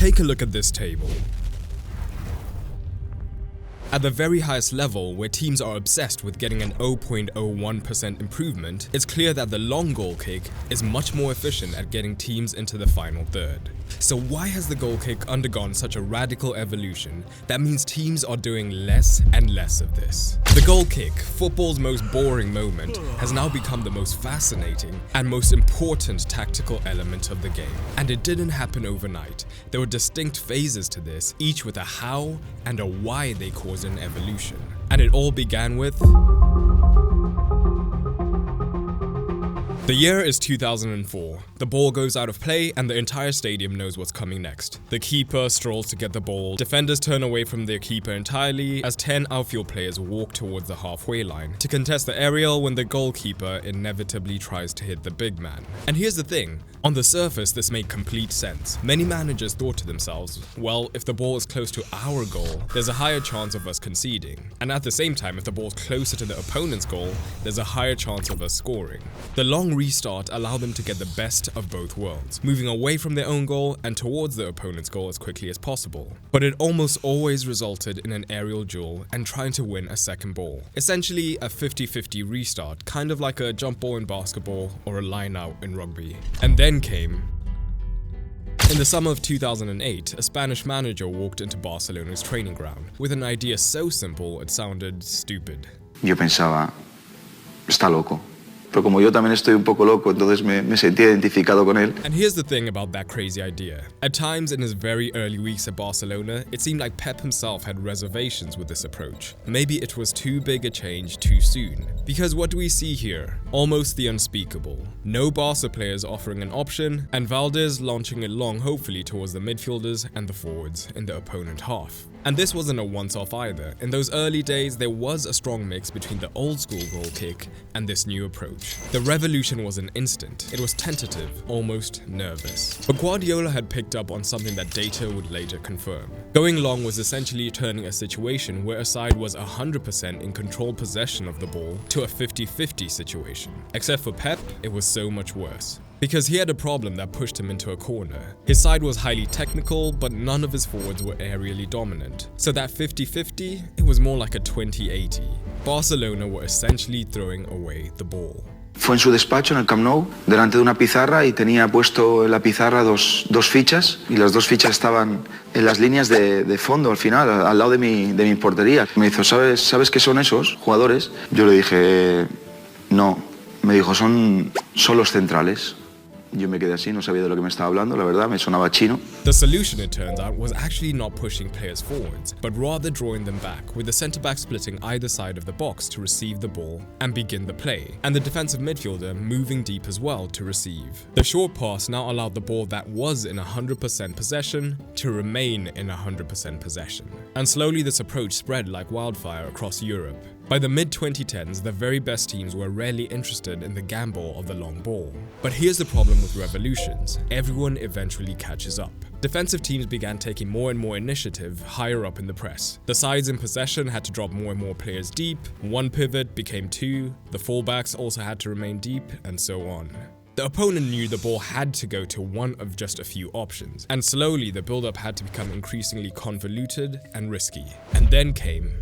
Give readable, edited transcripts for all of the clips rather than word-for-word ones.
Take a look at this table. At the very highest level, where teams are obsessed with getting an 0.01% improvement, it's clear that the long goal kick is much more efficient at getting teams into the final third. So why has the goal kick undergone such a radical evolution that means teams are doing less and less of this? The goal kick, football's most boring moment, has now become the most fascinating and most important tactical element of the game. And it didn't happen overnight. There were distinct phases to this, each with a how and a why they caused an evolution. And it all began with... The year is 2004. The ball goes out of play and the entire stadium knows what's coming next. The keeper strolls to get the ball, defenders turn away from their keeper entirely as 10 outfield players walk towards the halfway line to contest the aerial when the goalkeeper inevitably tries to hit the big man. And here's the thing, on the surface this made complete sense. Many managers thought to themselves, well, if the ball is close to our goal, there's a higher chance of us conceding. And at the same time, if the ball's closer to the opponent's goal, there's a higher chance of us scoring. The long restart allowed them to get the best of both worlds, moving away from their own goal and towards the opponent's goal as quickly as possible. But it almost always resulted in an aerial duel and trying to win a second ball. Essentially a 50-50 restart, kind of like a jump ball in basketball or a line out in rugby. And then came... In the summer of 2008, a Spanish manager walked into Barcelona's training ground with an idea so simple it sounded stupid. Yo pensaba, está loco. Pero como yo también estoy un poco loco, entonces me sentí identificado con él. And here's the thing about that crazy idea. At times in his very early weeks at Barcelona, it seemed like Pep himself had reservations with this approach. Maybe it was too big a change too soon. Because what do we see here? Almost the unspeakable. No Barca players offering an option, and Valdés launching it long hopefully towards the midfielders and the forwards in the opponent half. And this wasn't a once-off either. In those early days, there was a strong mix between the old-school goal kick and this new approach. The revolution was an instant. It was tentative, almost nervous. But Guardiola had picked up on something that data would later confirm. Going long was essentially turning a situation where a side was 100% in controlled possession of the ball to a 50-50 situation. Except for Pep, it was so much worse. Because he had a problem that pushed him into a corner. His side was highly technical, but none of his forwards were aerially dominant. So that 50-50, it was more like a 20-80. Barcelona were essentially throwing away the ball. Fue en su despacho en el Camp Nou, delante de una pizarra, y tenía puesto en la pizarra dos fichas, y las dos fichas estaban en las líneas de fondo, al final, al lado de mi portería. Me dijo, ¿sabes qué son esos jugadores? Yo le dije, no. Me dijo, son los centrales. Yo me quedé así, no sabía de lo que me estaba hablando, la verdad, me sonaba chino. The solution, it turns out, was actually not pushing players forwards, but rather drawing them back, with the centre-back splitting either side of the box to receive the ball and begin the play, and the defensive midfielder moving deep as well to receive. The short pass now allowed the ball that was in 100% possession to remain in 100% possession. And slowly this approach spread like wildfire across Europe. By the mid-2010s, the very best teams were rarely interested in the gamble of the long ball. But here's the problem with revolutions. Everyone eventually catches up. Defensive teams began taking more and more initiative higher up in the press. The sides in possession had to drop more and more players deep, one pivot became two, the fullbacks also had to remain deep, and so on. The opponent knew the ball had to go to one of just a few options, and slowly the build-up had to become increasingly convoluted and risky. And then came...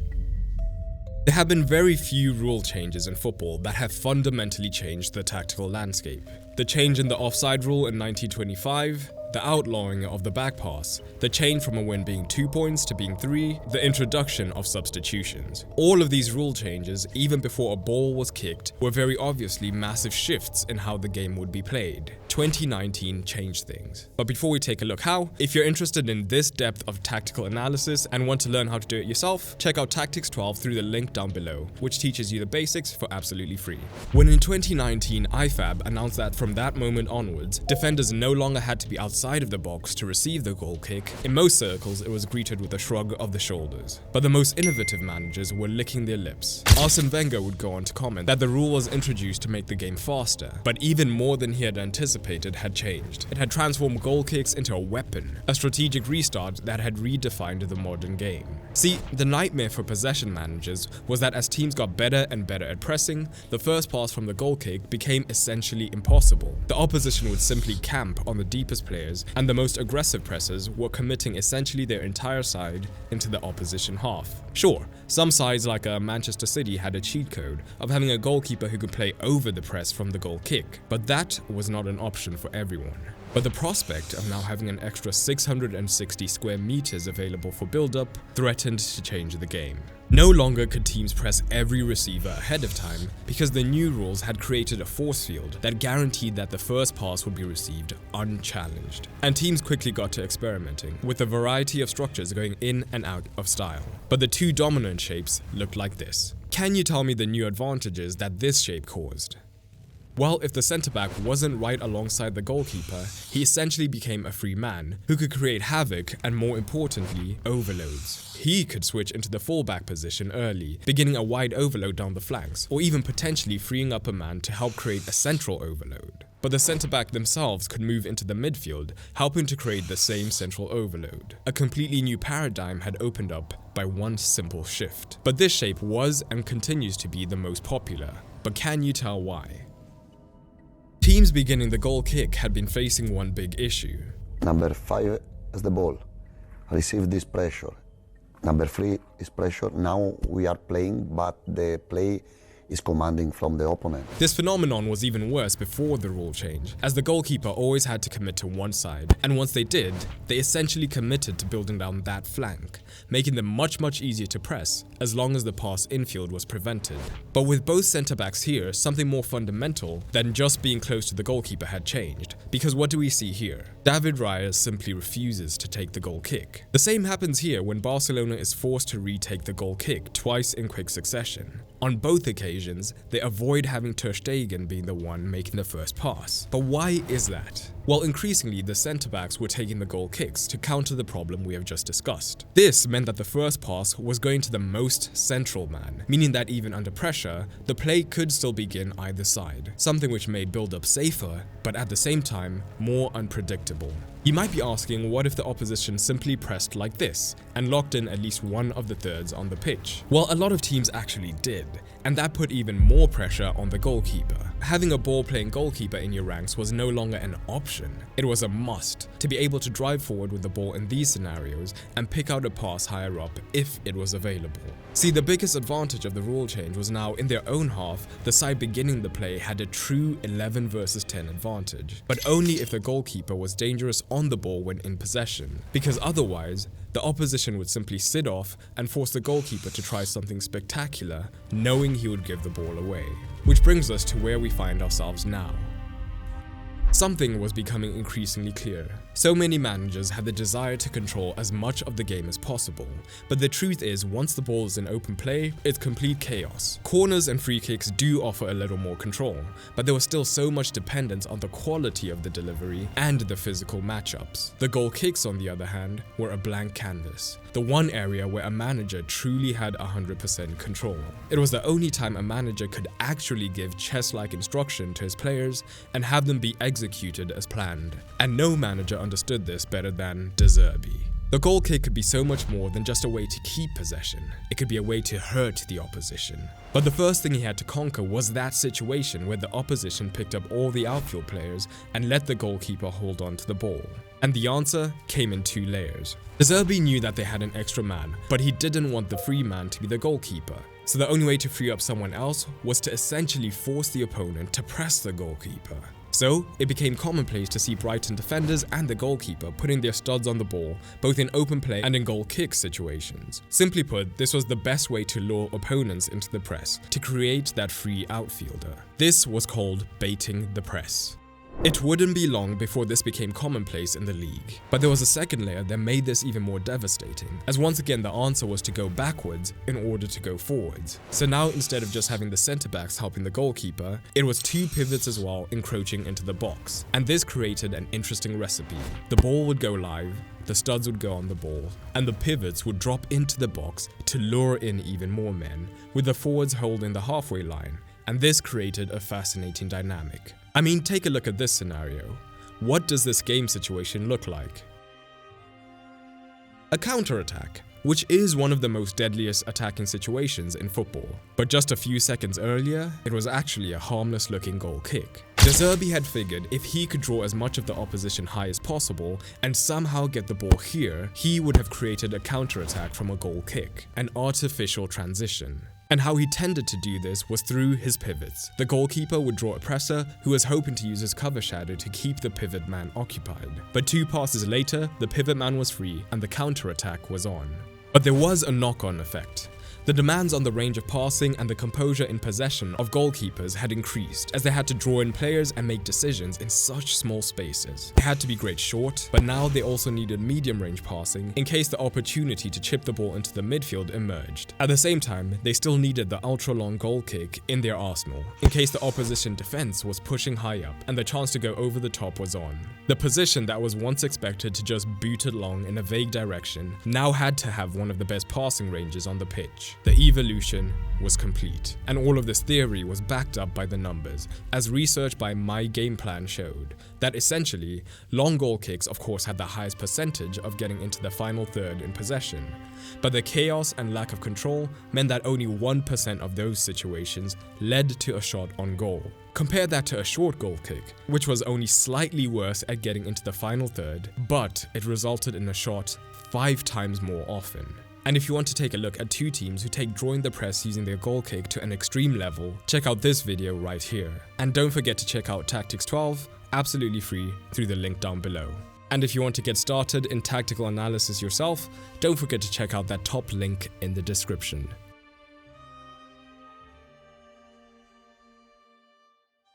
There have been very few rule changes in football that have fundamentally changed the tactical landscape. The change in the offside rule in 1925, the outlawing of the back pass, the change from a win being 2 points to being 3, the introduction of substitutions. All of these rule changes, even before a ball was kicked, were very obviously massive shifts in how the game would be played. 2019 changed things. But before we take a look how, if you're interested in this depth of tactical analysis and want to learn how to do it yourself, check out Tactics 12 through the link down below, which teaches you the basics for absolutely free. When in 2019, IFAB announced that from that moment onwards, defenders no longer had to be outside of the box to receive the goal kick, in most circles it was greeted with a shrug of the shoulders. But the most innovative managers were licking their lips. Arsene Wenger would go on to comment that the rule was introduced to make the game faster, but even more than he had anticipated, anticipated had changed. It had transformed goal kicks into a weapon, a strategic restart that had redefined the modern game. See, the nightmare for possession managers was that as teams got better and better at pressing, the first pass from the goal kick became essentially impossible. The opposition would simply camp on the deepest players, and the most aggressive pressers were committing essentially their entire side into the opposition half. Sure, some sides like Manchester City had a cheat code of having a goalkeeper who could play over the press from the goal kick, but that was not an option for everyone. But the prospect of now having an extra 660 square meters available for build-up threatened to change the game. No longer could teams press every receiver ahead of time because the new rules had created a force field that guaranteed that the first pass would be received unchallenged. And teams quickly got to experimenting with a variety of structures going in and out of style. But the two dominant shapes looked like this. Can you tell me the new advantages that this shape caused? Well, if the centre-back wasn't right alongside the goalkeeper, he essentially became a free man who could create havoc and, more importantly, overloads. He could switch into the fullback position early, beginning a wide overload down the flanks, or even potentially freeing up a man to help create a central overload. But the centre-back themselves could move into the midfield, helping to create the same central overload. A completely new paradigm had opened up by one simple shift. But this shape was and continues to be the most popular. But can you tell why? Teams beginning the goal kick had been facing one big issue. Number 5 has the ball, receive this pressure. Number 3 is pressure. Now we are playing, but the play is commanding from the opponent. This phenomenon was even worse before the rule change, as the goalkeeper always had to commit to one side, and once they did, they essentially committed to building down that flank, making them much easier to press as long as the pass infield was prevented. But with both centre-backs here, something more fundamental than just being close to the goalkeeper had changed, because what do we see here? David Raya simply refuses to take the goal kick. The same happens here when Barcelona is forced to retake the goal kick twice in quick succession. On both occasions, they avoid having Ter Stegen being the one making the first pass. But why is that? Well, increasingly, the centre-backs were taking the goal kicks to counter the problem we have just discussed. This meant that the first pass was going to the most central man, meaning that even under pressure, the play could still begin either side, something which made build-up safer, but at the same time, more unpredictable. You might be asking, what if the opposition simply pressed like this and locked in at least one of the thirds on the pitch? Well, a lot of teams actually did, and that put even more pressure on the goalkeeper. Having a ball-playing goalkeeper in your ranks was no longer an option. It was a must to be able to drive forward with the ball in these scenarios and pick out a pass higher up if it was available. See, the biggest advantage of the rule change was now in their own half, the side beginning the play had a true 11 versus 10 advantage, but only if the goalkeeper was dangerous on the ball when in possession, because otherwise, the opposition would simply sit off and force the goalkeeper to try something spectacular, knowing he would give the ball away. Which brings us to where we find ourselves now. Something was becoming increasingly clear. So many managers had the desire to control as much of the game as possible, but the truth is, once the ball is in open play, it's complete chaos. Corners and free kicks do offer a little more control, but there was still so much dependence on the quality of the delivery and the physical matchups. The goal kicks, on the other hand, were a blank canvas, the one area where a manager truly had 100% control. It was the only time a manager could actually give chess-like instruction to his players and have them be executed as planned. And no manager understood this better than De Zerbi. The goal kick could be so much more than just a way to keep possession. It could be a way to hurt the opposition. But the first thing he had to conquer was that situation where the opposition picked up all the outfield players and let the goalkeeper hold on to the ball. And the answer came in 2 layers. De Zerbi knew that they had an extra man, but he didn't want the free man to be the goalkeeper. So the only way to free up someone else was to essentially force the opponent to press the goalkeeper. So, it became commonplace to see Brighton defenders and the goalkeeper putting their studs on the ball, both in open play and in goal kick situations. Simply put, this was the best way to lure opponents into the press, to create that free outfielder. This was called baiting the press. It wouldn't be long before this became commonplace in the league. But there was a second layer that made this even more devastating, as once again the answer was to go backwards in order to go forwards. So now, instead of just having the centre-backs helping the goalkeeper, it was 2 pivots as well encroaching into the box. And this created an interesting recipe. The ball would go live, the studs would go on the ball, and the pivots would drop into the box to lure in even more men, with the forwards holding the halfway line and this created a fascinating dynamic. I mean, take a look at this scenario. What does this game situation look like? A counterattack, which is one of the most deadliest attacking situations in football. But just a few seconds earlier, it was actually a harmless looking goal kick. De Zerbi had figured if he could draw as much of the opposition high as possible and somehow get the ball here, he would have created a counterattack from a goal kick, an artificial transition. And how he tended to do this was through his pivots. The goalkeeper would draw a presser who was hoping to use his cover shadow to keep the pivot man occupied. But 2 passes later, the pivot man was free and the counter-attack was on. But there was a knock-on effect. The demands on the range of passing and the composure in possession of goalkeepers had increased as they had to draw in players and make decisions in such small spaces. They had to be great short, but now they also needed medium range passing in case the opportunity to chip the ball into the midfield emerged. At the same time, they still needed the ultra-long goal kick in their arsenal in case the opposition defense was pushing high up and the chance to go over the top was on. The position that was once expected to just boot it long in a vague direction now had to have one of the best passing ranges on the pitch. The evolution was complete, and all of this theory was backed up by the numbers, as research by My Game Plan showed that essentially, long goal kicks of course had the highest percentage of getting into the final third in possession, but the chaos and lack of control meant that only 1% of those situations led to a shot on goal. Compare that to a short goal kick, which was only slightly worse at getting into the final third, but it resulted in a shot 5 times more often. And if you want to take a look at 2 teams who take drawing the press using their goal kick to an extreme level, check out this video right here. And don't forget to check out Tactics 12, absolutely free, through the link down below. And if you want to get started in tactical analysis yourself, don't forget to check out that top link in the description.